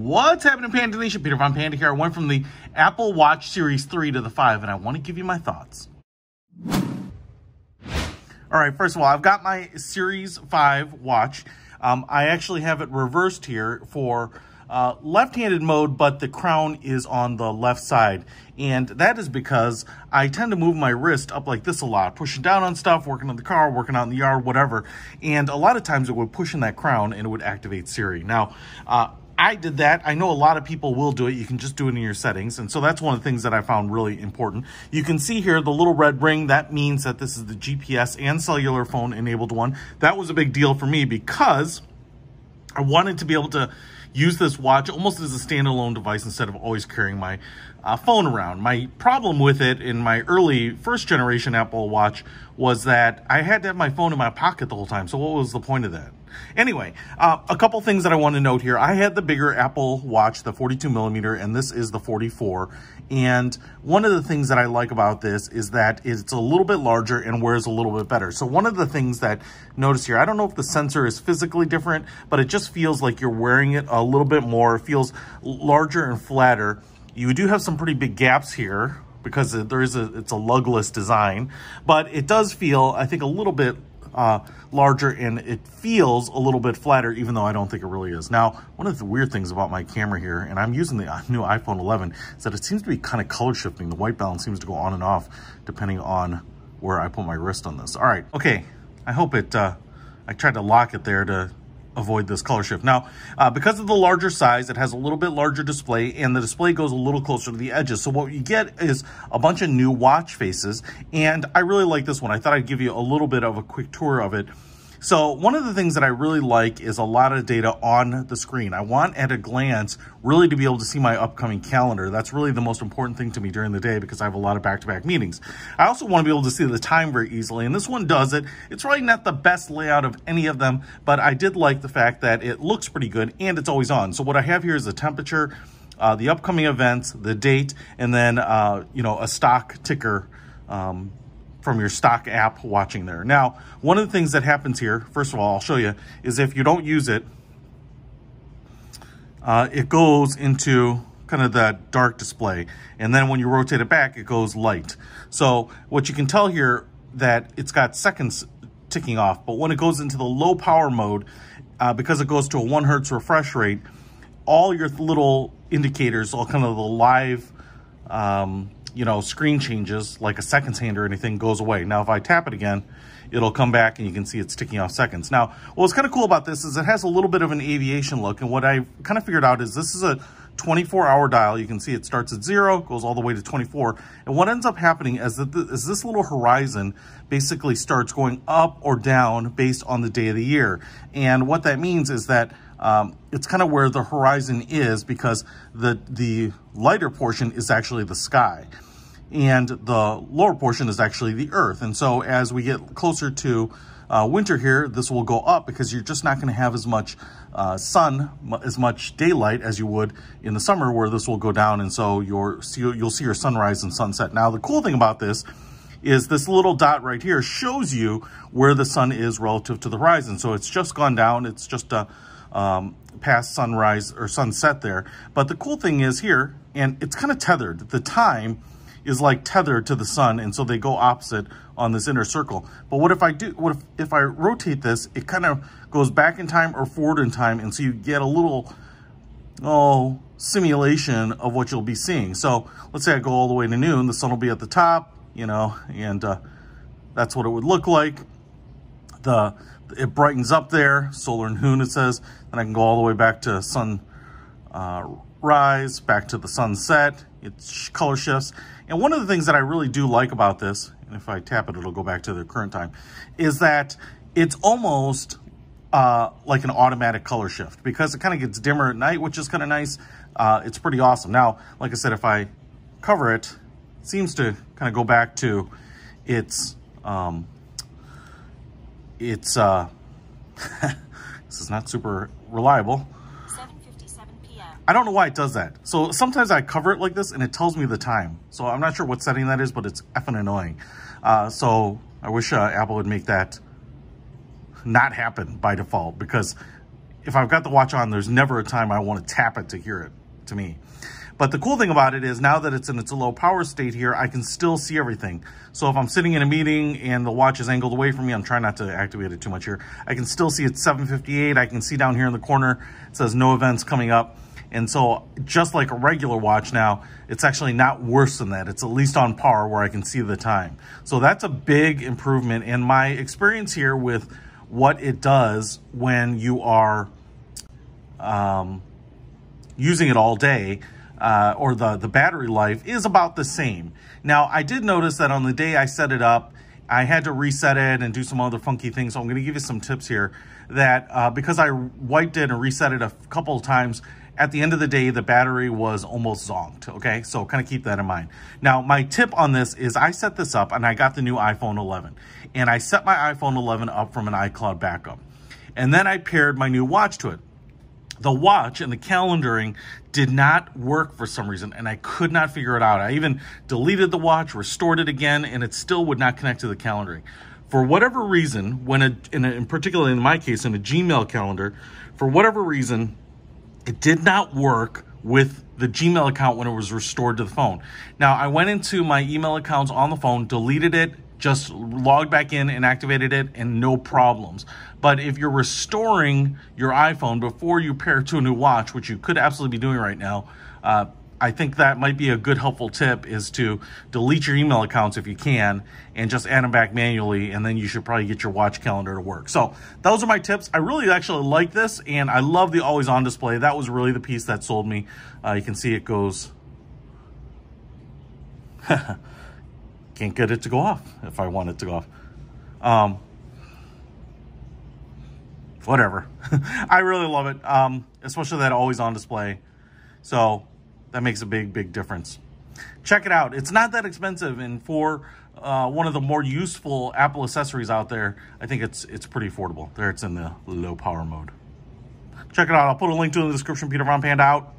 What's happening, Panda Nation? Peter Von Panda here. I went from the Apple Watch Series 3 to the 5, and I want to give you my thoughts. All right, first of all, I've got my Series 5 watch. I actually have it reversed here for left-handed mode, but the crown is on the left side. And that is because I tend to move my wrist up like this a lot, pushing down on stuff, working on the car, working out in the yard, whatever. And a lot of times it would push in that crown and it would activate Siri. Now, I did that. I know a lot of people will do it. You can just do it in your settings. And so that's one of the things that I found really important. You can see here the little red ring. That means that this is the GPS and cellular phone enabled one. That was a big deal for me because I wanted to be able to use this watch almost as a standalone device instead of always carrying my phone around. My problem with it in my early first generation Apple Watch was that I had to have my phone in my pocket the whole time. So what was the point of that? Anyway, a couple things that I want to note here. I had the bigger Apple Watch, the 42 millimeter, and this is the 44. And one of the things that I like about this is that it's a little bit larger and wears a little bit better. So one of the things that notice here, I don't know if the sensor is physically different, but it just feels like you're wearing it a little bit more. It feels larger and flatter. You do have some pretty big gaps here because it's a lugless design, but it does feel, I think, a little bit larger, and it feels a little bit flatter, even though I don't think it really is. Now, one of the weird things about my camera here, and I'm using the new iPhone 11, is that it seems to be kind of color shifting. The white balance seems to go on and off depending on where I put my wrist on this. All right, okay, I hope it, I tried to lock it there to avoid this color shift. Now, because of the larger size, it has a little bit larger display, and the display goes a little closer to the edges. So what you get is a bunch of new watch faces, and I really like this one. I thought I'd give you a little bit of a quick tour of it. So one of the things that I really like is a lot of data on the screen. I want at a glance really to be able to see my upcoming calendar. That's really the most important thing to me during the day because I have a lot of back-to-back meetings. I also want to be able to see the time very easily, and this one does it. It's really not the best layout of any of them, but I did like the fact that it looks pretty good and it's always on. So what I have here is the temperature, the upcoming events, the date, and then you know, a stock ticker from your stock app watching there. Now, one of the things that happens here, first of all, I'll show you, is if you don't use it, it goes into kind of that dark display. And then when you rotate it back, it goes light. So what you can tell here that it's got seconds ticking off, but when it goes into the low power mode, because it goes to a 1 hertz refresh rate, all your little indicators, all kind of the live, you know, screen changes, like a seconds hand or anything, goes away. Now, if I tap it again, it'll come back and you can see it's ticking off seconds. Now, what's kind of cool about this is it has a little bit of an aviation look. And what I kind of figured out is this is a 24-hour dial. You can see it starts at 0, goes all the way to 24. And what ends up happening is that this little horizon basically starts going up or down based on the day of the year. And what that means is that it's kind of where the horizon is, because the lighter portion is actually the sky and the lower portion is actually the earth. And so as we get closer to winter here, this will go up because you're just not going to have as much sun, as much daylight as you would in the summer, where this will go down. And so you'll see your sunrise and sunset. Now, the cool thing about this is this little dot right here shows you where the sun is relative to the horizon. So it's just gone down. It's just past sunrise or sunset there. But the cool thing is here, and it's kind of tethered. The time is like tethered to the sun, and so they go opposite on this inner circle. But what if I rotate this, it kind of goes back in time or forward in time, and so you get a little simulation of what you'll be seeing. So let's say I go all the way to noon, the sun will be at the top, you know, and that's what it would look like. It brightens up there, solar noon it says, and I can go all the way back to sun rise, back to the sunset. It color shifts. And one of the things that I really do like about this, and if I tap it, it'll go back to the current time, is that it's almost like an automatic color shift, because it kind of gets dimmer at night, which is kind of nice. It's pretty awesome. Now, like I said, if I cover it, it seems to kind of go back to its this is not super reliable. 7:57 p.m. I don't know why it does that. So sometimes I cover it like this and it tells me the time. So I'm not sure what setting that is, but it's effing annoying. So I wish Apple would make that not happen by default, because if I've got the watch on, there's never a time I want to tap it to hear it, to me. But the cool thing about it is now that it's in its low power state here, I can still see everything. So if I'm sitting in a meeting and the watch is angled away from me, I'm trying not to activate it too much here. I can still see it's 7:58. I can see down here in the corner, it says no events coming up. And so just like a regular watch now, it's actually not worse than that. It's at least on par where I can see the time. So that's a big improvement. And my experience here with what it does when you are using it all day, or the battery life is about the same. Now, I did notice that on the day I set it up, I had to reset it and do some other funky things. So I'm gonna give you some tips here that because I wiped it and reset it a couple of times, at the end of the day, the battery was almost zonked, okay? So kind of keep that in mind. Now, my tip on this is I set this up and I got the new iPhone 11. And I set my iPhone 11 up from an iCloud backup. And then I paired my new watch to it. The watch and the calendaring did not work for some reason, and I could not figure it out. I even deleted the watch, restored it again, and it still would not connect to the calendaring. For whatever reason, in particular in my case, in a Gmail calendar, for whatever reason, it did not work with the Gmail account when it was restored to the phone. Now, I went into my email accounts on the phone, deleted it, just logged back in and activated it, and no problems. But if you're restoring your iPhone before you pair to a new watch, which you could absolutely be doing right now, I think that might be a good helpful tip, is to delete your email accounts if you can and just add them back manually, and then you should probably get your watch calendar to work. So those are my tips. I really actually like this, and I love the always on display. That was really the piece that sold me. You can see it goes... Can't get it to go off if I want it to go off. Whatever. I really love it, especially that always on display. So that makes a big, big difference. Check it out. It's not that expensive, and for one of the more useful Apple accessories out there, I think it's pretty affordable. There, it's in the low power mode. Check it out. I'll put a link to it in the description. Peter Von Panda out.